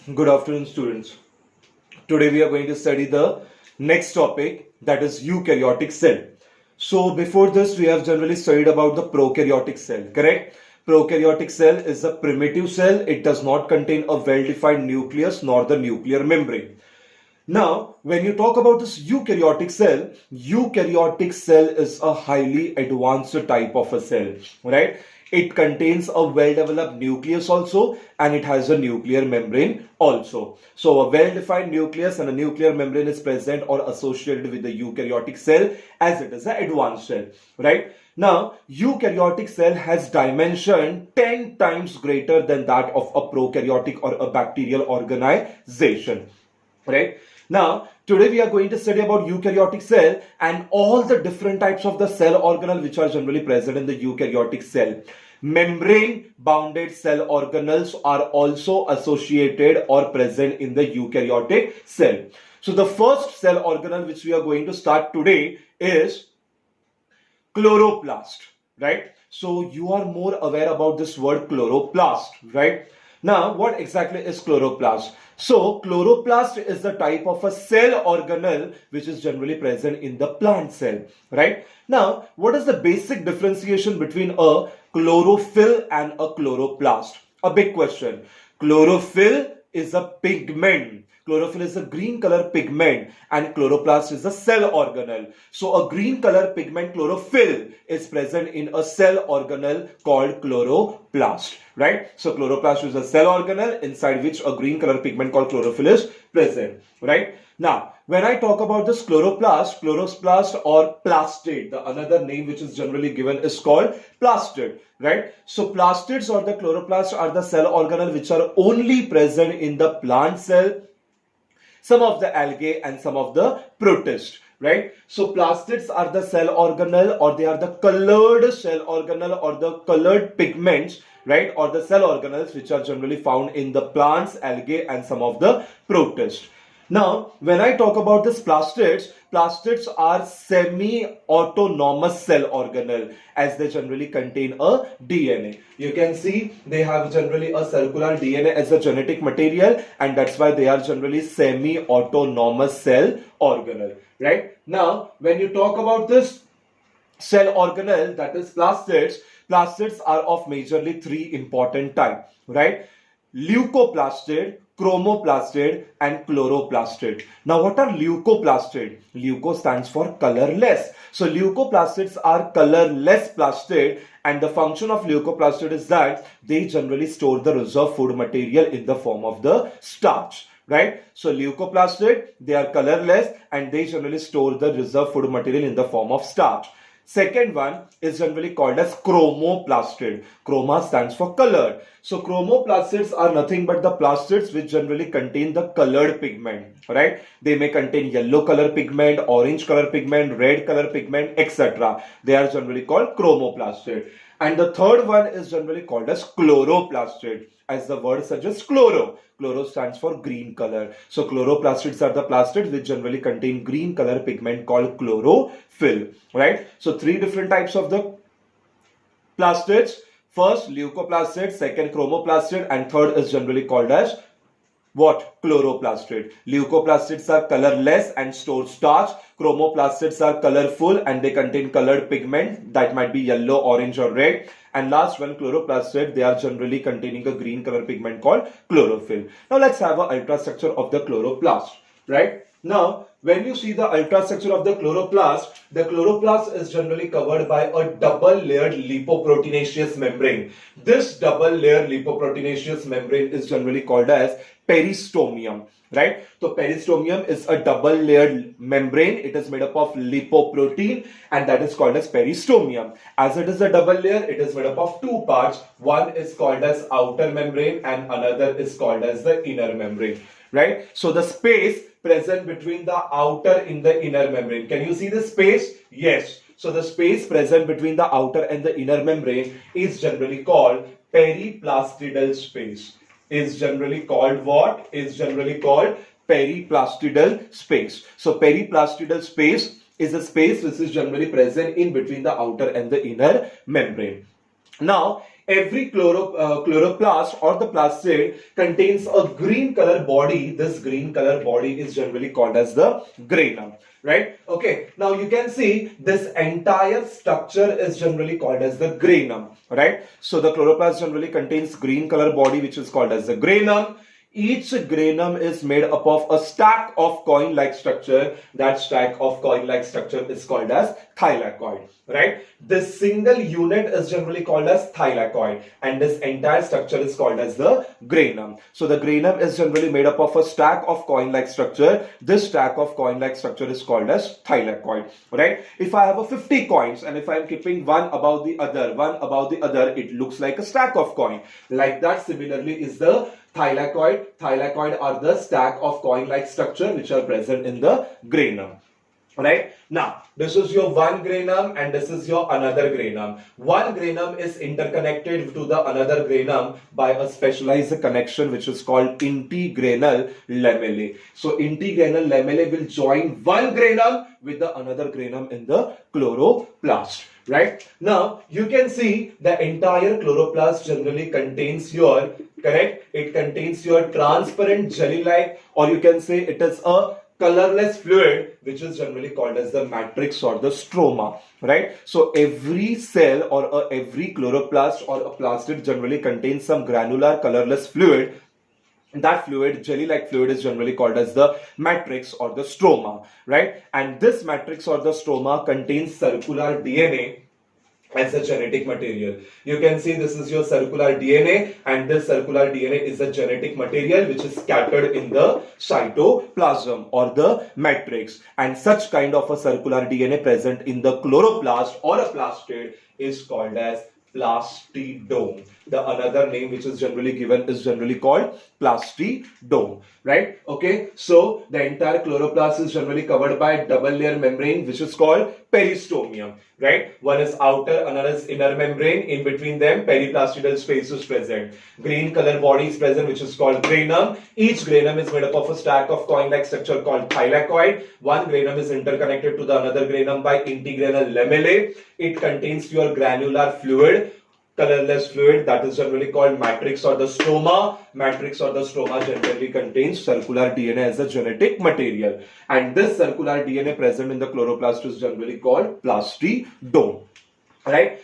Good afternoon, students. Today we are going to study the next topic, that is eukaryotic cell. So before this we have generally studied about the prokaryotic cell, correct? Prokaryotic cell is a primitive cell. It does not contain a well-defined nucleus nor the nuclear membrane. Now, when you talk about this eukaryotic cell is a highly advanced type of a cell, right? It contains a well-developed nucleus also, and it has a nuclear membrane also. So a well-defined nucleus and a nuclear membrane is present or associated with the eukaryotic cell, as it is an advanced cell, right? Now, eukaryotic cell has dimension 10 times greater than that of a prokaryotic or a bacterial organization, right? Now, today we are going to study about eukaryotic cell and all the different types of the cell organelle which are generally present in the eukaryotic cell. Membrane bounded cell organelles are also associated or present in the eukaryotic cell. So the first cell organelle which we are going to start today is chloroplast, right? So you are more aware about this word chloroplast, right? Now, what exactly is chloroplast? So, chloroplast is the type of a cell organelle which is generally present in the plant cell, right? Now, what is the basic differentiation between a chlorophyll and a chloroplast? A big question. Chlorophyll is a pigment. Chlorophyll is a green color pigment and chloroplast is a cell organelle. So a green color pigment chlorophyll is present in a cell organelle called chloroplast, right? So chloroplast is a cell organelle inside which a green color pigment called chlorophyll is present, right? Now, when I talk about this chloroplast or plastid, the another name which is generally given is called plastid, right? So plastids or the chloroplast are the cell organelle which are only present in the plant cell, some of the algae and some of the protists, right? So plastids are the cell organelle, or they are the colored cell organelle or the colored pigments, right? Or the cell organelles which are generally found in the plants, algae and some of the protists. Now, when I talk about this plastids are semi-autonomous cell organelle as they generally contain a DNA. You can see they have generally a circular DNA as a genetic material, and that's why they are generally semi-autonomous cell organelle, right? Now, when you talk about this cell organelle, that is plastids are of majorly three important types, right? Leucoplastid, chromoplastid and chloroplastid. Now what are leucoplastid? Leuco stands for colorless. So leucoplastids are colorless plastid, and the function of leucoplastid is that they generally store the reserve food material in the form of the starch, right? So leucoplastid, they are colorless and they generally store the reserve food material in the form of starch. Second one is generally called as chromoplastid. Chroma stands for colored. So chromoplastids are nothing but the plastids which generally contain the colored pigment, right? They may contain yellow color pigment, orange color pigment, red color pigment, etc. They are generally called chromoplastid. And the third one is generally called as chloroplastid. As the word suggests, chloro. Chloro stands for green color. So chloroplastids are the plastids which generally contain green color pigment called chlorophyll, right? So three different types of the plastids. First leucoplastid, second chromoplastid, and third is generally called as what? Chloroplastid. Leucoplastids are colorless and store starch. Chromoplastids are colorful and they contain colored pigment that might be yellow, orange or red. And last one, chloroplastid, they are generally containing a green color pigment called chlorophyll. Now let's have an ultrastructure of the chloroplast, right? Now, when you see the ultrastructure of the chloroplast is generally covered by a double-layered lipoproteinaceous membrane. This double-layered lipoproteinaceous membrane is generally called as peristomium, right? So peristomium is a double-layered membrane. It is made up of lipoprotein and that is called as peristomium. As it is a double layer, it is made up of two parts. One is called as outer membrane and another is called as the inner membrane, right? So the space present between the outer and the inner membrane. Can you see the space? Yes. So the space present between the outer and the inner membrane is generally called periplastidal space. Is generally called what? Is generally called periplastidal space. So periplastidal space is a space which is generally present in between the outer and the inner membrane. Now, every chloroplast or the plastid contains a green color body. This green color body is generally called as the granum. Right? Okay. Now you can see this entire structure is generally called as the granum. Right? So the chloroplast generally contains green color body which is called as the granum. Each granum is made up of a stack of coin-like structure. That stack of coin-like structure is called as thylakoid. Right? This single unit is generally called as thylakoid, and this entire structure is called as the granum. So the granum is generally made up of a stack of coin-like structure. This stack of coin-like structure is called as thylakoid. Right? If I have a 50 coins and if I am keeping one above the other, it looks like a stack of coin. Like that, similarly is the thylakoid. Thylakoid are the stack of coin-like structure which are present in the granum. Right? Now, this is your one granum and this is your another granum. One granum is interconnected to the another granum by a specialized connection which is called integranal lamellae. So, integranal lamellae will join one granum with the another granum in the chloroplast. Right? Now, you can see the entire chloroplast generally contains your, correct? It contains your transparent jelly-like, or you can say it is a colorless fluid which is generally called as the matrix or the stroma. Right? So every cell or every chloroplast or a plastid generally contains some granular colorless fluid. That fluid, jelly-like fluid, is generally called as the matrix or the stroma. Right? And this matrix or the stroma contains circular DNA as a genetic material. You can see this is your circular DNA, and this circular DNA is a genetic material which is scattered in the cytoplasm or the matrix. And such kind of a circular DNA present in the chloroplast or a plastid is called as plastidome. The another name which is generally given is generally called plastidome. Right? Okay. So the entire chloroplast is generally covered by a double layer membrane which is called peristomium. Right? One is outer, another is inner membrane. In between them, periplastidal space is present. Green color body is present which is called granum. Each granum is made up of a stack of coin-like structure called thylakoid. One granum is interconnected to the another granum by integranal lamellae. It contains your granular fluid, colorless fluid, that is generally called matrix or the stroma. Matrix or the stroma generally contains circular DNA as a genetic material, and this circular DNA present in the chloroplast is generally called plastidome. Right?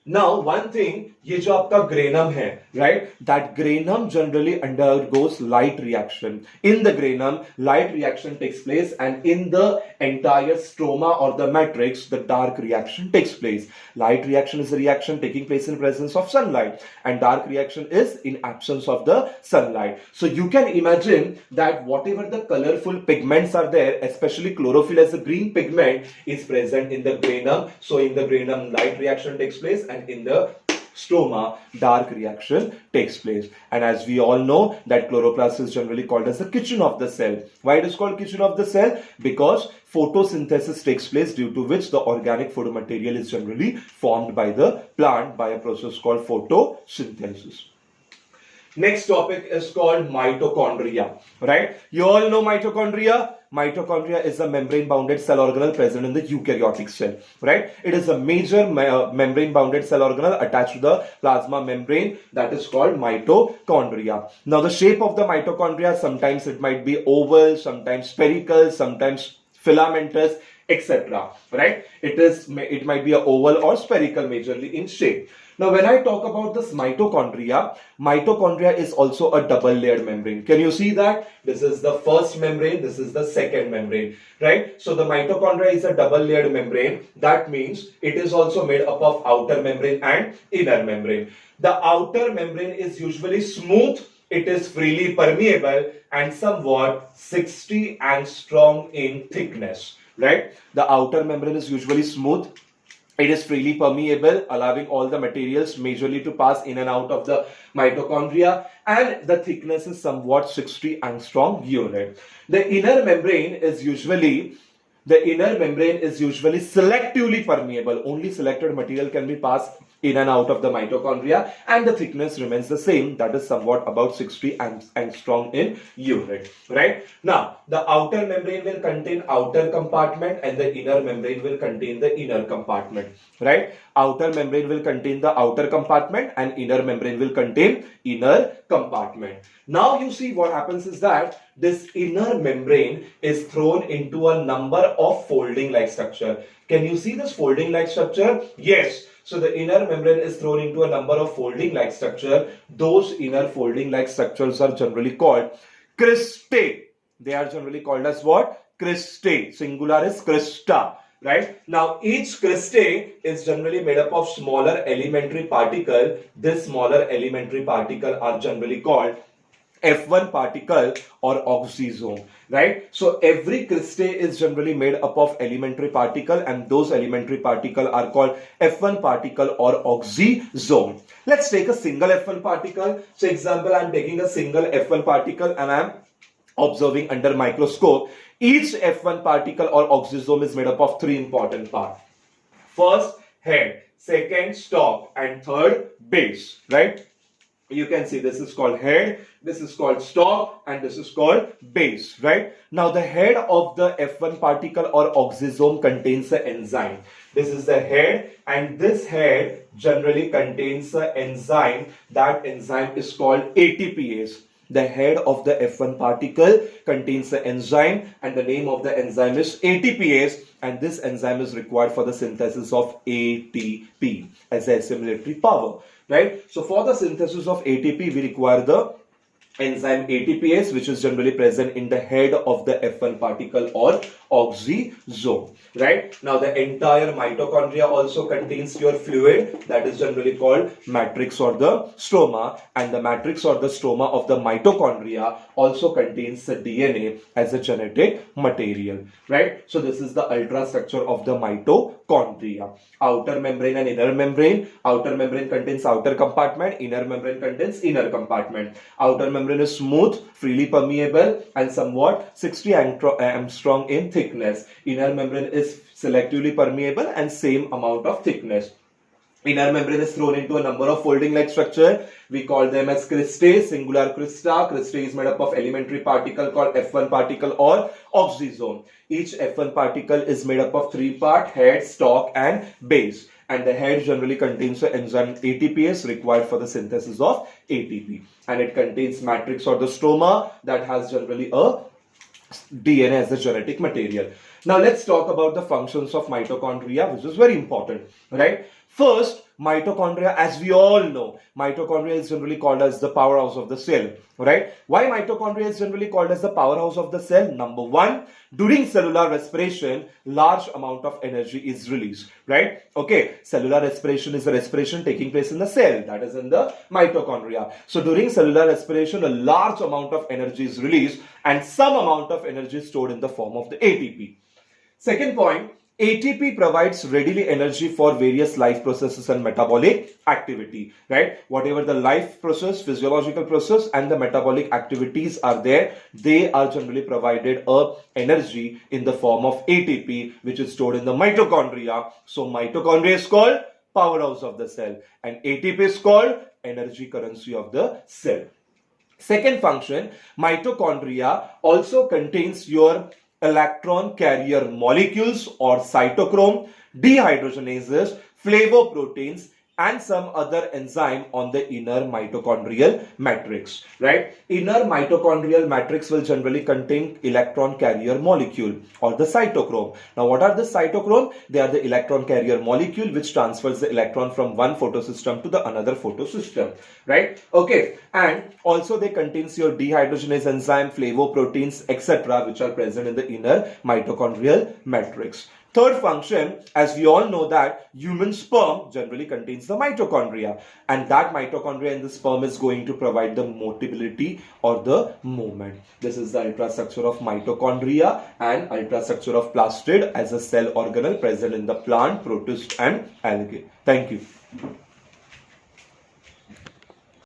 Now, one thing, ये जो आपका granum है, right? That granum generally undergoes light reaction. In the granum, light reaction takes place, and in the entire stroma or the matrix, the dark reaction takes place. Light reaction is a reaction taking place in presence of sunlight, and dark reaction is in absence of the sunlight. So you can imagine that whatever the colorful pigments are there, especially chlorophyll as a green pigment, is present in the granum. So in the granum, light reaction takes place, and in the stroma, dark reaction takes place. And as we all know that chloroplast is generally called as the kitchen of the cell. Why it is called kitchen of the cell? Because photosynthesis takes place, due to which the organic food material is generally formed by the plant by a process called photosynthesis. Next topic is called mitochondria. Right? You all know mitochondria. Mitochondria is a membrane-bounded cell organelle present in the eukaryotic cell. Right? It is a major membrane-bounded cell organelle attached to the plasma membrane, that is called mitochondria. Now, the shape of the mitochondria, sometimes it might be oval, sometimes spherical, sometimes filamentous, etc. Right? It might be a oval or spherical majorly in shape. Now, when I talk about this mitochondria is also a double layered membrane. Can you see that? This is the first membrane, this is the second membrane, right? So the mitochondria is a double layered membrane. That means it is also made up of outer membrane and inner membrane. The outer membrane is usually smooth, it is freely permeable, and somewhat 60 angstrom in thickness, right? The outer membrane is usually smooth. It is freely permeable, allowing all the materials majorly to pass in and out of the mitochondria, and the thickness is somewhat 60 angstrom unit. The inner membrane is usually selectively permeable. Only selected material can be passed in and out of the mitochondria, and the thickness remains the same, that is somewhat about 60 angstrom in unit, right? Now, the outer membrane will contain outer compartment and the inner membrane will contain the inner compartment, right? Outer membrane will contain the outer compartment and inner membrane will contain inner compartment. Now you see what happens is that this inner membrane is thrown into a number of folding like structure. Can you see this folding like structure? Yes. So the inner membrane is thrown into a number of folding like structure. Those inner folding like structures are generally called cristae. They are generally called as what? Cristae. Singular is crista. Right? Now each cristae is generally made up of smaller elementary particle. This smaller elementary particle are generally called F1 particle or oxysome, right? So every cristae is generally made up of elementary particle and those elementary particle are called F1 particle or oxysome. Let's take a single F1 particle. So example, I'm taking a single F1 particle and I'm observing under microscope. Each F1 particle or oxysome is made up of three important parts. First, head, second, stalk, and third, base, right? You can see this is called head, this is called stalk, and this is called base, right? Now the head of the F1 particle or oxysome contains the enzyme. This is the head, and this head generally contains the enzyme. That enzyme is called ATPase. The head of the F1 particle contains the enzyme and the name of the enzyme is ATPase, and this enzyme is required for the synthesis of ATP as a assimilatory power, right? So for the synthesis of ATP we require the enzyme ATPase, which is generally present in the head of the F1 particle or oxysome, right? Now the entire mitochondria also contains your fluid that is generally called matrix or the stroma, and the matrix or the stroma of the mitochondria also contains the DNA as a genetic material, right? So this is the ultrastructure of the mitochondria. Outer membrane and inner membrane. Outer membrane contains outer compartment, inner membrane contains inner compartment. Outer membrane is smooth, freely permeable and somewhat 60 angstrom in thickness. Inner membrane is selectively permeable and same amount of thickness. Inner membrane is thrown into a number of folding like structure. We call them as cristae, singular crista. Cristae is made up of elementary particle called F1 particle or oxysome. Each F1 particle is made up of three parts: head, stalk and base. And the head generally contains the enzyme ATPase required for the synthesis of ATP. And it contains matrix or the stroma that has generally a DNA as the genetic material. Now let's talk about the functions of mitochondria, which is very important, right? First, mitochondria, as we all know, mitochondria is generally called as the powerhouse of the cell, right? Why mitochondria is generally called as the powerhouse of the cell? Number one, during cellular respiration, large amount of energy is released, right? Okay, cellular respiration is the respiration taking place in the cell, that is in the mitochondria. So during cellular respiration, a large amount of energy is released and some amount of energy is stored in the form of the ATP. Second point, ATP provides readily energy for various life processes and metabolic activity, right? Whatever the life process, physiological process and the metabolic activities are there, they are generally provided energy in the form of ATP, which is stored in the mitochondria. So mitochondria is called powerhouse of the cell and ATP is called energy currency of the cell. Second function, mitochondria also contains your electron carrier molecules or cytochrome, dehydrogenases, flavoproteins and some other enzyme on the inner mitochondrial matrix, right? Inner mitochondrial matrix will generally contain electron carrier molecule or the cytochrome. Now what are the cytochrome? They are the electron carrier molecule which transfers the electron from one photosystem to the another photosystem, right? Okay, and also they contains your dehydrogenase enzyme, flavoproteins, etc., which are present in the inner mitochondrial matrix. Third function, as we all know that human sperm generally contains the mitochondria, and that mitochondria in the sperm is going to provide the motility or the movement. This is the ultrastructure of mitochondria and ultrastructure of plastid as a cell organelle present in the plant, protist and algae. Thank you.